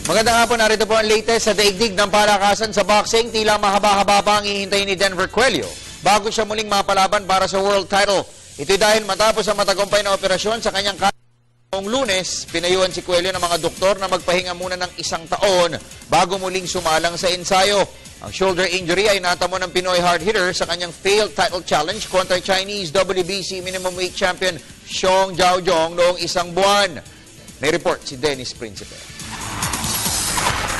Magandang hapon, narito po ang latest sa daigdig ng palakasan sa boxing. Tila mahaba-haba pa ang hihintayin ni Denver Cuello bago siya muling mapalaban para sa world title. Ito'y dahil matapos ang matagumpay na operasyon sa kanyang noong Lunes, pinayuhan si Cuello ng mga doktor na magpahinga muna ng 1 taon bago muling sumalang sa ensayo. Ang shoulder injury ay natamo ng Pinoy hard hitter sa kanyang failed title challenge kontra Chinese WBC minimum weight champion Xiong Zhaojong noong 1 buwan. May report si Dennis Principe.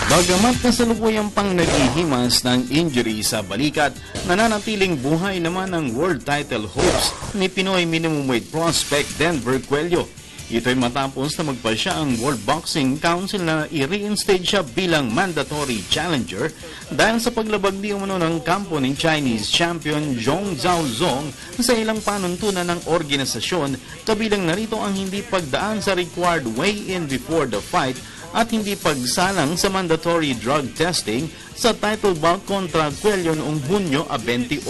Bagamat kasalukuyang pang naghihimas ng injury sa balikat, nananatiling buhay naman ang world title hopes ni Pinoy minimum weight prospect Denver Cuello. Ito'y matapos na magpasya ang World Boxing Council na i-reinstate siya bilang mandatory challenger dahil sa paglabag di umano ng kampo ng Chinese champion Xiong Zhaojong sa ilang panuntunan ng organisasyon, kabilang narito ang hindi pagdaan sa required weigh-in before the fight at hindi pagsalang sa mandatory drug testing sa title bout kontra Cuello noong Hunyo 28.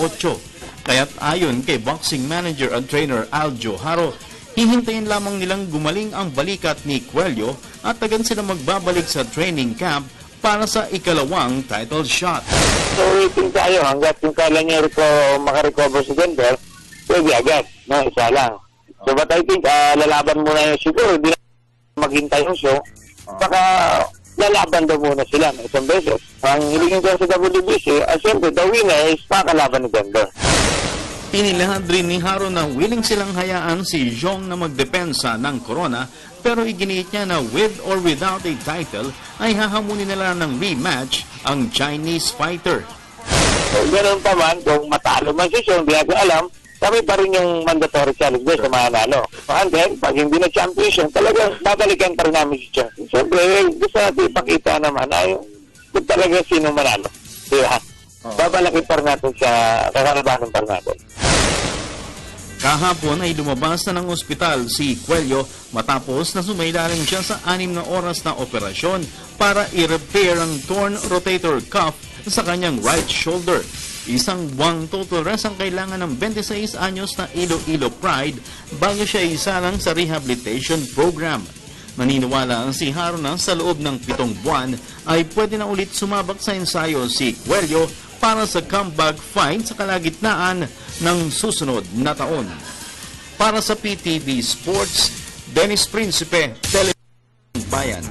Kaya't ayon kay boxing manager at trainer Aljo Haro, hihintayin lamang nilang gumaling ang balikat ni Cuello at agad sila magbabalik sa training camp para sa ikalawang title shot. So waiting tayo hanggat yung kailan niya makarecover si Denver, pwede agad, no? Isa lang. So but I think lalaban muna yun siguro, hindi na maghintay yung show. Saka lalaban daw muna sila ng isang beses. Ang hiligin ko sa WBC, siyempre, the winner is makakalaban ni Denver. Pinilahad rin ni Haro na willing silang hayaan si Xiong na magdepensa ng corona, pero iginiit niya na with or without a title ay hahamunin nila ng rematch ang Chinese fighter. So ganoon pa man, kung matalo man si Xiong, hindi natin alam, kami pa rin yung mandatory challenge sa mananalo. And then, pag hindi na championship, talagang babalikan pa rin namin si Xiong. Siyempre, gusto natin ipakita naman ay kung talaga sino manalo. Diba? Babalikin pa rin natin sa kakalabanan pa rin natin. Kahapon ay lumabas na ng ospital si Cuello matapos na sumailalim siya sa 6 na oras na operasyon para i-repair ang torn rotator cuff sa kanyang right shoulder. Isang buwang total rest ang kailangan ng 26 anyos na Iloilo Pride bago siya isalang sa rehabilitation program. Maniniwala si Haro na sa loob ng 7 buwan ay pwede na ulit sumabak sa ensayo si Cuello para sa comeback fight sa kalagitnaan ng susunod na taon. Para sa PTV Sports, Dennis Principe, Television Bayan.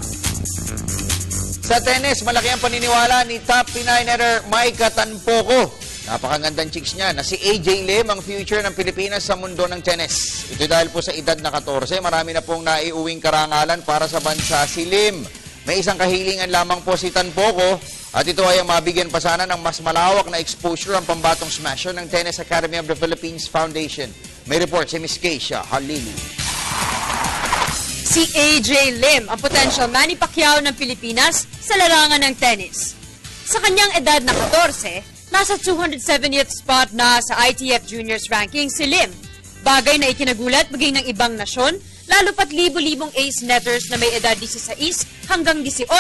Sa tennis, malaki ang paniniwala ni top Pinay netter Maika Tanpoco. Napakagandang chicks niya na si AJ Lim ang future ng Pilipinas sa mundo ng tennis. Ito dahil po sa edad na 14, marami na pong naiuwing karangalan para sa bansa si Lim. May isang kahilingan lamang po si Tanpoco at ito ay ang mabigyan pa sana ng mas malawak na exposure ang pambatong smasher ng Tennis Academy of the Philippines Foundation. May report si Ms. Keisha Halili. Si AJ Lim, ang potential Manny Pacquiao ng Pilipinas sa larangan ng tennis. Sa kanyang edad na 14, nasa 270th spot na sa ITF Juniors ranking si Lim. Bagay na ikinagulat maging ng ibang nasyon, lalo pat libo-libong ace netters na may edad 16 hanggang 18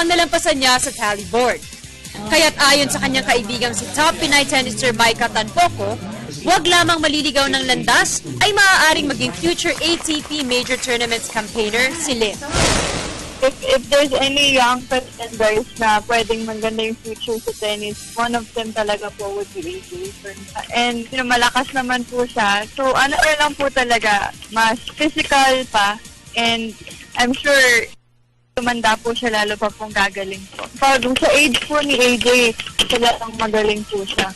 ang nalampasan niya sa tally board. Kaya't ayon sa kanyang kaibigang si top Pinay tenniser Maika Tanpoco, huwag lamang maliligaw ng landas ay maaaring maging future ATP Major Tournaments campaigner si Lim. If there's any young contenders na pwedeng maganda yung future sa tennis, one of them talaga po would be AJ. And malakas naman po siya. So lang po talaga, mas physical pa. And I'm sure tumanda po siya, lalo pa pong gagaling po. Pag sa age po ni AJ, talagang magaling po siya.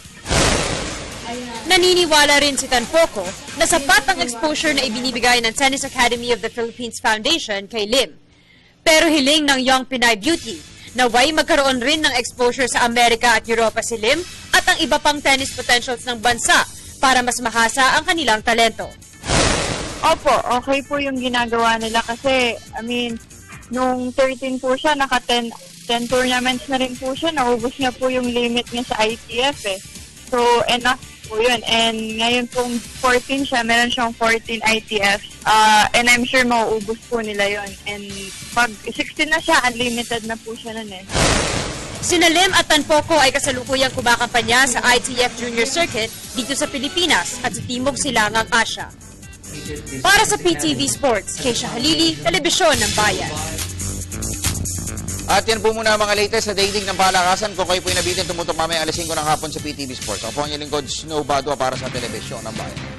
Naniniwala rin si Tanpoco na sapat ang exposure na ibinibigay ng Tennis Academy of the Philippines Foundation kay Lim. Pero hiling ng Young Pinay Beauty na way magkaroon rin ng exposure sa Amerika at Europa si Lim at ang iba pang tennis potentials ng bansa para mas mahasa ang kanilang talento. Opo, okay po yung ginagawa nila kasi, nung 13 po siya, naka 10 tournaments na rin po siya, naubos niya po yung limit niya sa ITF eh. So, enough po yun. And ngayon pong 14 siya, meron siyang 14 ITF. And I'm sure mauubos po nila yun. And pag 16 na siya, unlimited na po siya nun eh. Sina Lim at Tanpoco ay kasalukuyang kumakampanya sa ITF Junior Circuit dito sa Pilipinas at sa Timog Silangang Asya. Para sa PTV Sports, Keisha Halili, Telebisyon ng Bayan. At yan po muna ang mga latest sa daigdig ng palakasan. Kung kayo po nabitin, tumutok mamaya alas 5 ng hapon sa PTV Sports. Ako po ang inyong lingkod, Snow Badua para sa Telebisyon ng Bayan.